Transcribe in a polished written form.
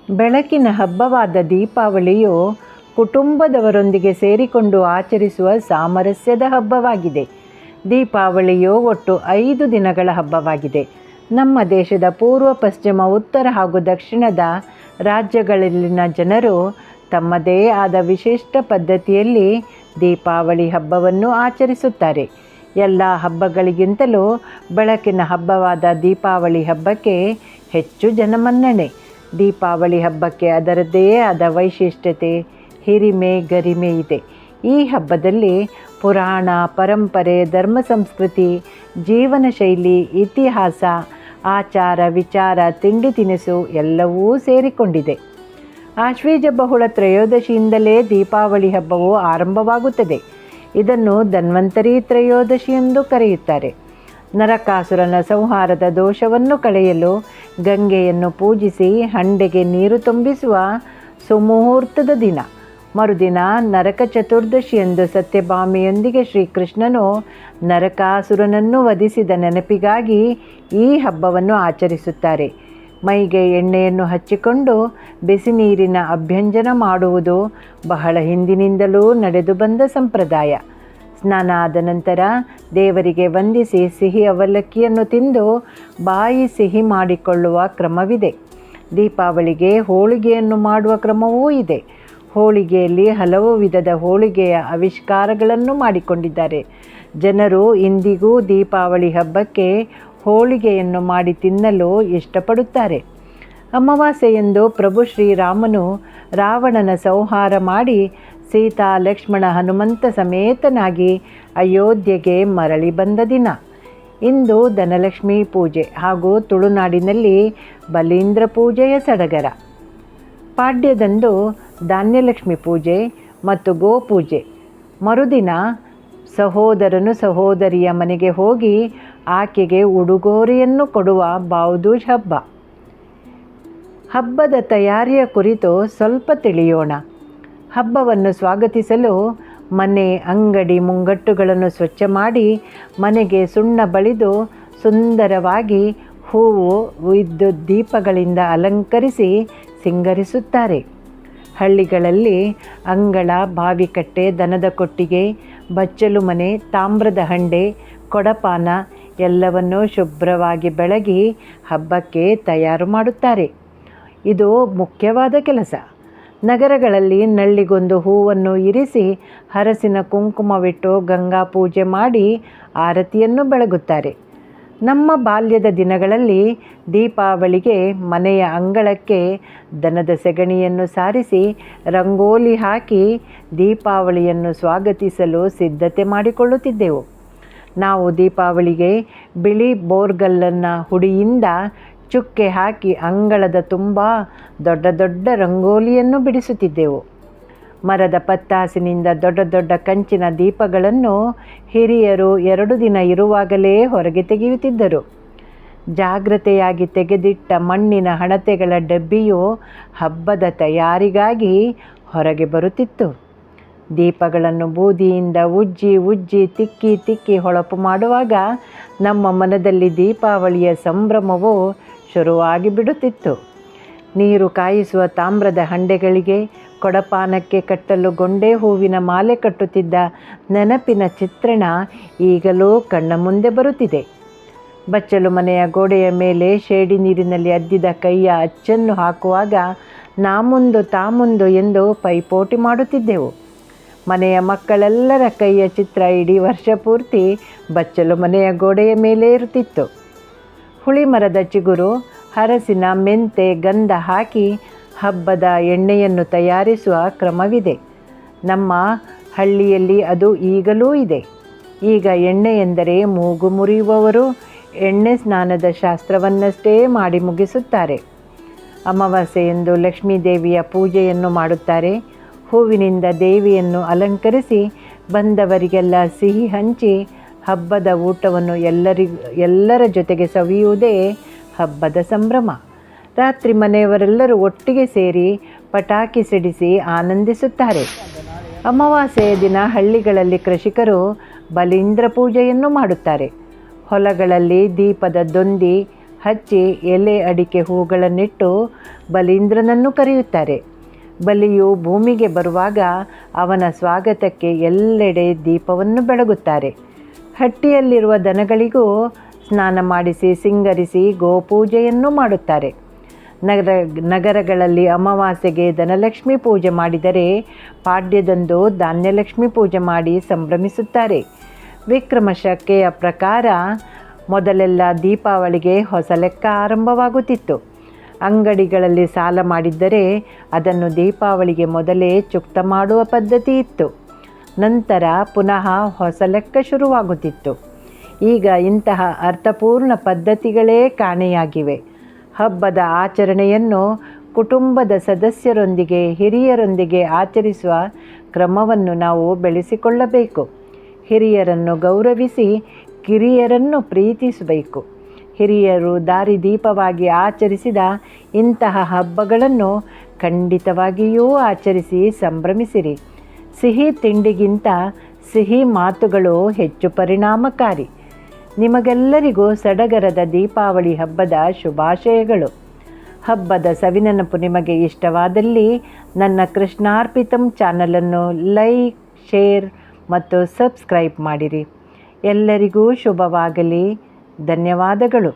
ಬೆಳಕಿನ ಹಬ್ಬವಾದ ದೀಪಾವಳಿಯು ಕುಟುಂಬದವರೊಂದಿಗೆ ಸೇರಿಕೊಂಡು ಆಚರಿಸುವ ಸಾಮರಸ್ಯದ ಹಬ್ಬವಾಗಿದೆ. ದೀಪಾವಳಿಯು ಒಟ್ಟು 5 ದಿನಗಳ ಹಬ್ಬವಾಗಿದೆ. ನಮ್ಮ ದೇಶದ ಪೂರ್ವ, ಪಶ್ಚಿಮ, ಉತ್ತರ ಹಾಗೂ ದಕ್ಷಿಣದ ರಾಜ್ಯಗಳಲ್ಲಿನ ಜನರು ತಮ್ಮದೇ ಆದ ವಿಶಿಷ್ಟ ಪದ್ಧತಿಯಲ್ಲಿ ದೀಪಾವಳಿ ಹಬ್ಬವನ್ನು ಆಚರಿಸುತ್ತಾರೆ. ಎಲ್ಲ ಹಬ್ಬಗಳಿಗಿಂತಲೂ ಬೆಳಕಿನ ಹಬ್ಬವಾದ ದೀಪಾವಳಿ ಹಬ್ಬಕ್ಕೆ ಹೆಚ್ಚು ಜನಮನ್ನಣೆ. ದೀಪಾವಳಿ ಹಬ್ಬಕ್ಕೆ ಅದರದ್ದೇ ಆದ ವೈಶಿಷ್ಟ್ಯತೆ, ಹಿರಿಮೆ, ಗರಿಮೆ ಇದೆ. ಈ ಹಬ್ಬದಲ್ಲಿ ಪುರಾಣ, ಪರಂಪರೆ, ಧರ್ಮ, ಸಂಸ್ಕೃತಿ, ಜೀವನ ಶೈಲಿ, ಇತಿಹಾಸ, ಆಚಾರ, ವಿಚಾರ, ತಿಂಡಿ ತಿನಿಸು ಎಲ್ಲವೂ ಸೇರಿಕೊಂಡಿದೆ. ಆಶ್ವೀಜ ಬಹುಳ ತ್ರಯೋದಶಿಯಿಂದಲೇ ದೀಪಾವಳಿ ಹಬ್ಬವು ಆರಂಭವಾಗುತ್ತದೆ. ಇದನ್ನು ಧನ್ವಂತರಿ ತ್ರಯೋದಶಿ ಎಂದು ಕರೆಯುತ್ತಾರೆ. ನರಕಾಸುರನ ಸಂಹಾರದ ದೋಷವನ್ನು ಕಳೆಯಲು ಗಂಗೆಯನ್ನು ಪೂಜಿಸಿ ಹಂಡೆಗೆ ನೀರು ತುಂಬಿಸುವ ಸುಮುಹೂರ್ತದ ದಿನ. ಮರುದಿನ ನರಕ ಚತುರ್ದಶಿಯಂದು ಸತ್ಯಭಾಮೆಯೊಂದಿಗೆ ಶ್ರೀಕೃಷ್ಣನು ನರಕಾಸುರನನ್ನು ವಧಿಸಿದ ನೆನಪಿಗಾಗಿ ಈ ಹಬ್ಬವನ್ನು ಆಚರಿಸುತ್ತಾರೆ. ಮೈಗೆ ಎಣ್ಣೆಯನ್ನು ಹಚ್ಚಿಕೊಂಡು ಬಿಸಿ ನೀರಿನ ಅಭ್ಯಂಜನ ಮಾಡುವುದು ಬಹಳ ಹಿಂದಿನಿಂದಲೂ ನಡೆದು ಬಂದ ಸಂಪ್ರದಾಯ. ಸ್ನಾನ ಆದ ನಂತರ ದೇವರಿಗೆ ವಂದಿಸಿ ಸಿಹಿ ಅವಲಕ್ಕಿಯನ್ನು ತಿಂದು ಬಾಯಿ ಸಿಹಿ ಮಾಡಿಕೊಳ್ಳುವ ಕ್ರಮವಿದೆ. ದೀಪಾವಳಿಗೆ ಹೋಳಿಗೆಯನ್ನು ಮಾಡುವ ಕ್ರಮವೂ ಇದೆ. ಹೋಳಿಗೆಯಲ್ಲಿ ಹಲವು ವಿಧದ ಹೋಳಿಗೆಯ ಆವಿಷ್ಕಾರಗಳನ್ನು ಮಾಡಿಕೊಂಡಿದ್ದಾರೆ. ಜನರು ಇಂದಿಗೂ ದೀಪಾವಳಿ ಹಬ್ಬಕ್ಕೆ ಹೋಳಿಗೆಯನ್ನು ಮಾಡಿ ತಿನ್ನಲು ಇಷ್ಟಪಡುತ್ತಾರೆ. ಅಮಾವಾಸ್ಯೆಯಂದು ಪ್ರಭು ಶ್ರೀರಾಮನು ರಾವಣನ ಸಂಹಾರ ಮಾಡಿ ಸೀತಾ, ಲಕ್ಷ್ಮಣ, ಹನುಮಂತ ಸಮೇತನಾಗಿ ಅಯೋಧ್ಯೆಗೆ ಮರಳಿ ಬಂದ ದಿನ. ಇಂದು ಧನಲಕ್ಷ್ಮಿ ಪೂಜೆ ಹಾಗೂ ತುಳುನಾಡಿನಲ್ಲಿ ಬಲೀಂದ್ರ ಪೂಜೆಯ ಸಡಗರ. ಪಾಡ್ಯದಂದು ಧಾನ್ಯಲಕ್ಷ್ಮಿ ಪೂಜೆ ಮತ್ತು ಗೋಪೂಜೆ. ಮರುದಿನ ಸಹೋದರನು ಸಹೋದರಿಯ ಮನೆಗೆ ಹೋಗಿ ಆಕೆಗೆ ಉಡುಗೊರೆಯನ್ನು ಕೊಡುವ ಭಾವದೂಜ್ ಹಬ್ಬ. ಹಬ್ಬದ ತಯಾರಿಯ ಕುರಿತು ಸ್ವಲ್ಪ ತಿಳಿಯೋಣ. ಹಬ್ಬವನ್ನು ಸ್ವಾಗತಿಸಲು ಮನೆ, ಅಂಗಡಿ, ಮುಂಗಟ್ಟುಗಳನ್ನು ಸ್ವಚ್ಛ ಮಾಡಿ ಮನೆಗೆ ಸುಣ್ಣ ಬಳಿದು ಸುಂದರವಾಗಿ ಹೂವು, ವಿದ್ಯುತ್ ದೀಪಗಳಿಂದ ಅಲಂಕರಿಸಿ ಸಿಂಗರಿಸುತ್ತಾರೆ. ಹಳ್ಳಿಗಳಲ್ಲಿ ಅಂಗಳ, ಬಾವಿಕಟ್ಟೆ, ದನದ ಕೊಟ್ಟಿಗೆ, ಬಚ್ಚಲು ಮನೆ, ತಾಮ್ರದ ಹಂಡೆ, ಕೊಡಪಾನ ಎಲ್ಲವನ್ನೂ ಶುಭ್ರವಾಗಿ ಬೆಳಗಿ ಹಬ್ಬಕ್ಕೆ ತಯಾರು ಮಾಡುತ್ತಾರೆ. ಇದು ಮುಖ್ಯವಾದ ಕೆಲಸ. ನಗರಗಳಲ್ಲಿ ನಳ್ಳಿಗೊಂದು ಹೂವನ್ನು ಇರಿಸಿ ಹರಸಿನ ಕುಂಕುಮವಿಟ್ಟು ಗಂಗಾ ಪೂಜೆ ಮಾಡಿ ಆರತಿಯನ್ನು ಬೆಳಗುತ್ತಾರೆ. ನಮ್ಮ ಬಾಲ್ಯದ ದಿನಗಳಲ್ಲಿ ದೀಪಾವಳಿಗೆ ಮನೆಯ ಅಂಗಳಕ್ಕೆ ದನದ ಸೆಗಣಿಯನ್ನು ಸಾರಿಸಿ ರಂಗೋಲಿ ಹಾಕಿ ದೀಪಾವಳಿಯನ್ನು ಸ್ವಾಗತಿಸಲು ಸಿದ್ಧತೆ ಮಾಡಿಕೊಳ್ಳುತ್ತಿದ್ದೆವು. ನಾವು ದೀಪಾವಳಿಗೆ ಬಿಳಿ ಬೋರ್ಗಲ್ಲನ್ನು ಹುಡಿಯಿಂದ ಚುಕ್ಕೆ ಹಾಕಿ ಅಂಗಳದ ತುಂಬ ದೊಡ್ಡ ದೊಡ್ಡ ರಂಗೋಲಿಯನ್ನು ಬಿಡಿಸುತ್ತಿದ್ದೆವು. ಮರದ ಪತ್ತಾಸಿನಿಂದ ದೊಡ್ಡ ದೊಡ್ಡ ಕಂಚಿನ ದೀಪಗಳನ್ನು ಹಿರಿಯರು 2 ದಿನ ಇರುವಾಗಲೇ ಹೊರಗೆ ತೆಗೆಯುತ್ತಿದ್ದರು. ಜಾಗ್ರತೆಯಾಗಿ ತೆಗೆದಿಟ್ಟ ಮಣ್ಣಿನ ಹಣತೆಗಳ ಡಬ್ಬಿಯು ಹಬ್ಬದ ತಯಾರಿಗಾಗಿ ಹೊರಗೆ ಬರುತ್ತಿತ್ತು. ದೀಪಗಳನ್ನು ಬೂದಿಯಿಂದ ಉಜ್ಜಿ ಉಜ್ಜಿ ತಿಕ್ಕಿ ತಿಕ್ಕಿ ಹೊಳಪು ಮಾಡುವಾಗ ನಮ್ಮ ಮನದಲ್ಲಿ ದೀಪಾವಳಿಯ ಸಂಭ್ರಮವು ಶುರುವಾಗಿ ಬಿಡುತ್ತಿತ್ತು. ನೀರು ಕಾಯಿಸುವ ತಾಮ್ರದ ಹಂಡೆಗಳಿಗೆ, ಕೊಡಪಾನಕ್ಕೆ ಕಟ್ಟಲು ಗೊಂಡೆ ಹೂವಿನ ಮಾಲೆ ಕಟ್ಟುತ್ತಿದ್ದ ನೆನಪಿನ ಚಿತ್ರಣ ಈಗಲೂ ಕಣ್ಣ ಮುಂದೆ ಬರುತ್ತಿದೆ. ಬಚ್ಚಲು ಮನೆಯ ಗೋಡೆಯ ಮೇಲೆ ಶೇಡಿ ನೀರಿನಲ್ಲಿ ಅದ್ದಿದ ಕೈಯ ಅಚ್ಚನ್ನು ಹಾಕುವಾಗ ನಾಮುಂದು ತಾಮುಂದು ಎಂದು ಪೈಪೋಟಿ ಮಾಡುತ್ತಿದ್ದೆವು. ಮನೆಯ ಮಕ್ಕಳೆಲ್ಲರ ಕೈಯ ಚಿತ್ರ ಇಡೀ ವರ್ಷ ಪೂರ್ತಿ ಬಚ್ಚಲು ಮನೆಯ ಗೋಡೆಯ ಮೇಲೆ ಇರುತ್ತಿತ್ತು. ಹುಳಿ ಮರದ ಚಿಗುರು, ಹರಸಿನ ಮೆಂತೆ, ಗಂಧ ಹಾಕಿ ಹಬ್ಬದ ಎಣ್ಣೆಯನ್ನು ತಯಾರಿಸುವ ಕ್ರಮವಿದೆ. ನಮ್ಮ ಹಳ್ಳಿಯಲ್ಲಿ ಅದು ಈಗಲೂ ಇದೆ. ಈಗ ಎಣ್ಣೆ ಎಂದರೆ ಮೂಗು ಮುರಿಯುವವರು ಎಣ್ಣೆ ಸ್ನಾನದ ಶಾಸ್ತ್ರವನ್ನಷ್ಟೇ ಮಾಡಿ ಮುಗಿಸುತ್ತಾರೆ. ಅಮಾವಾಸ್ಯೆಯಂದು ಲಕ್ಷ್ಮೀ ದೇವಿಯ ಪೂಜೆಯನ್ನು ಮಾಡುತ್ತಾರೆ. ಹೂವಿನಿಂದ ದೇವಿಯನ್ನು ಅಲಂಕರಿಸಿ ಬಂದವರಿಗೆಲ್ಲ ಸಿಹಿ ಹಂಚಿ ಹಬ್ಬದ ಊಟವನ್ನು ಎಲ್ಲರ ಜೊತೆಗೆ ಸವಿಯುವುದೇ ಹಬ್ಬದ ಸಂಭ್ರಮ. ರಾತ್ರಿ ಮನೆಯವರೆಲ್ಲರೂ ಒಟ್ಟಿಗೆ ಸೇರಿ ಪಟಾಕಿ ಸಿಡಿಸಿ ಆನಂದಿಸುತ್ತಾರೆ. ಅಮಾವಾಸ್ಯೆಯ ದಿನ ಹಳ್ಳಿಗಳಲ್ಲಿ ಕೃಷಿಕರು ಬಲೀಂದ್ರ ಪೂಜೆಯನ್ನು ಮಾಡುತ್ತಾರೆ. ಹೊಲಗಳಲ್ಲಿ ದೀಪದ ದೊಂದಿ, ಹಚ್ಚಿ ಎಲೆ ಅಡಿಕೆ ಹೂಗಳನ್ನಿಟ್ಟು ಬಲೀಂದ್ರನನ್ನು ಕರೆಯುತ್ತಾರೆ. ಬಲಿಯು ಭೂಮಿಗೆ ಬರುವಾಗ ಅವನ ಸ್ವಾಗತಕ್ಕೆ ಎಲ್ಲೆಡೆ ದೀಪವನ್ನು ಬೆಳಗುತ್ತಾರೆ. ಹಟ್ಟಿಯಲ್ಲಿರುವ ದನಗಳಿಗೂ ಸ್ನಾನ ಮಾಡಿಸಿ ಸಿಂಗರಿಸಿ ಗೋಪೂಜೆಯನ್ನು ಮಾಡುತ್ತಾರೆ. ನಗರಗಳಲ್ಲಿ ಅಮಾವಾಸ್ಯೆಗೆ ಧನಲಕ್ಷ್ಮಿ ಪೂಜೆ ಮಾಡಿದರೆ ಪಾಡ್ಯದಂದು ಧಾನ್ಯಲಕ್ಷ್ಮಿ ಪೂಜೆ ಮಾಡಿ ಸಂಭ್ರಮಿಸುತ್ತಾರೆ. ವಿಕ್ರಮ ಶಕೆಯ ಪ್ರಕಾರ ಮೊದಲೆಲ್ಲ ದೀಪಾವಳಿಗೆ ಹೊಸ ಲೆಕ್ಕ ಆರಂಭವಾಗುತ್ತಿತ್ತು. ಅಂಗಡಿಗಳಲ್ಲಿ ಸಾಲ ಮಾಡಿದ್ದರೆ ಅದನ್ನು ದೀಪಾವಳಿಗೆ ಮೊದಲೇ ಚುಕ್ತ ಮಾಡುವ ಪದ್ಧತಿ ಇತ್ತು. ನಂತರ ಪುನಃ ಹೊಸ ಲೆಕ್ಕ ಶುರುವಾಗುತ್ತಿತ್ತು. ಈಗ ಇಂತಹ ಅರ್ಥಪೂರ್ಣ ಪದ್ಧತಿಗಳೇ ಕಾಣೆಯಾಗಿವೆ. ಹಬ್ಬದ ಆಚರಣೆಯನ್ನು ಕುಟುಂಬದ ಸದಸ್ಯರೊಂದಿಗೆ ಹಿರಿಯರೊಂದಿಗೆ ಆಚರಿಸುವ ಕ್ರಮವನ್ನು ನಾವು ಬೆಳೆಸಿಕೊಳ್ಳಬೇಕು. ಹಿರಿಯರನ್ನು ಗೌರವಿಸಿ ಕಿರಿಯರನ್ನು ಪ್ರೀತಿಸಬೇಕು. ಹಿರಿಯರು ದಾರಿದೀಪವಾಗಿ ಆಚರಿಸಿದ ಇಂತಹ ಹಬ್ಬಗಳನ್ನು ಖಂಡಿತವಾಗಿಯೂ ಆಚರಿಸಿ ಸಂಭ್ರಮಿಸಿರಿ. ಸಿಹಿ ತಿಂಡಿಗಿಂತ ಸಿಹಿ ಮಾತುಗಳು ಹೆಚ್ಚು ಪರಿಣಾಮಕಾರಿ. ನಿಮಗೆಲ್ಲರಿಗೂ ಸಡಗರದ ದೀಪಾವಳಿ ಹಬ್ಬದ ಶುಭಾಶಯಗಳು. ಹಬ್ಬದ ಸವಿನೆನಪು ನಿಮಗೆ ಇಷ್ಟವಾದಲ್ಲಿ ನನ್ನ ಕೃಷ್ಣಾರ್ಪಿತಂ ಚಾನಲನ್ನು ಲೈಕ್, ಶೇರ್ ಮತ್ತು ಸಬ್ಸ್ಕ್ರೈಬ್ ಮಾಡಿರಿ. ಎಲ್ಲರಿಗೂ ಶುಭವಾಗಲಿ. ಧನ್ಯವಾದಗಳು.